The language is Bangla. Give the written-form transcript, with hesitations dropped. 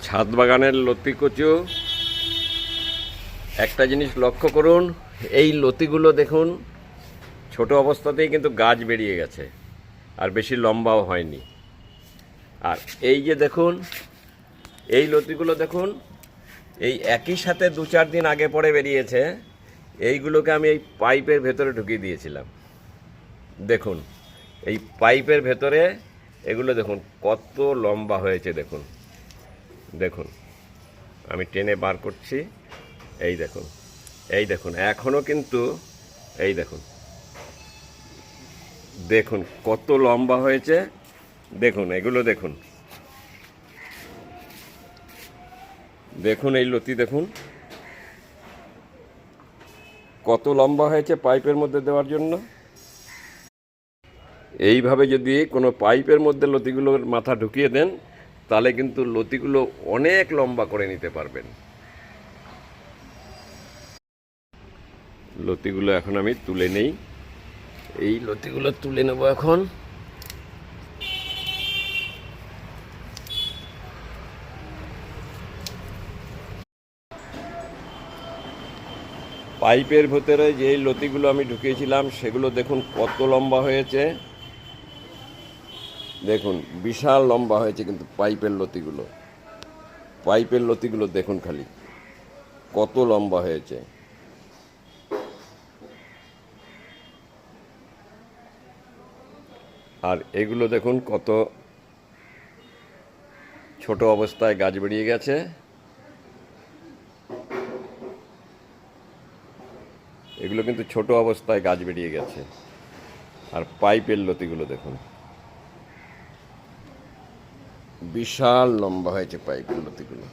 ছাদ বাগানের লতি কচু একটা জিনিস লক্ষ্য করুন, এই লতিগুলো দেখুন ছোট অবস্থাতেই কিন্তু গাছ বেরিয়ে গেছে আর বেশি লম্বাও হয়নি। আর এই যে দেখুন এই লতিগুলো দেখুন, এই একই সাথে 2-4 দিন আগে পরে বেরিয়েছে। এইগুলোকে আমি এই পাইপের ভেতরে ঢুকিয়ে দিয়েছিলাম। দেখুন এই পাইপের ভেতরে এগুলো দেখুন কত লম্বা হয়েছে। দেখুন দেখুন আমি টেনে বার করছি। এই দেখুন, এই দেখুন এখনও কিন্তু এই দেখুন দেখুন কত লম্বা হয়েছে। দেখুন এগুলো দেখুন, দেখুন এই লতি দেখুন কত লম্বা হয়েছে পাইপের মধ্যে দেওয়ার জন্য। এইভাবে যদি কোনো পাইপের মধ্যে লতিগুলোর মাথা ঢুকিয়ে দেন তাহলে কিন্তু লতিগুলো অনেক লম্বা করে নিতে পারবেন। লতিগুলো এখন আমি তুলে নেই, এই লতিগুলো তুলে নেব এখন। পাইপের ভেতরে যে লতিগুলো আমি ঢুকিয়েছিলাম সেগুলো দেখুন কত লম্বা হয়েছে। দেখুন বিশাল লম্বা হয়েছে কিন্তু পাইপের লতিগুলো দেখুন খালি কত লম্বা হয়েছে। আর এগুলো দেখুন কত ছোট অবস্থায় গাছ বেরিয়ে গেছে। এগুলো কিন্তু ছোট অবস্থায় গাছ বেরিয়ে গেছে। আর পাইপের লতিগুলো দেখুন বিশাল লম্বা হয়েছে পাইপের লতিগুলো।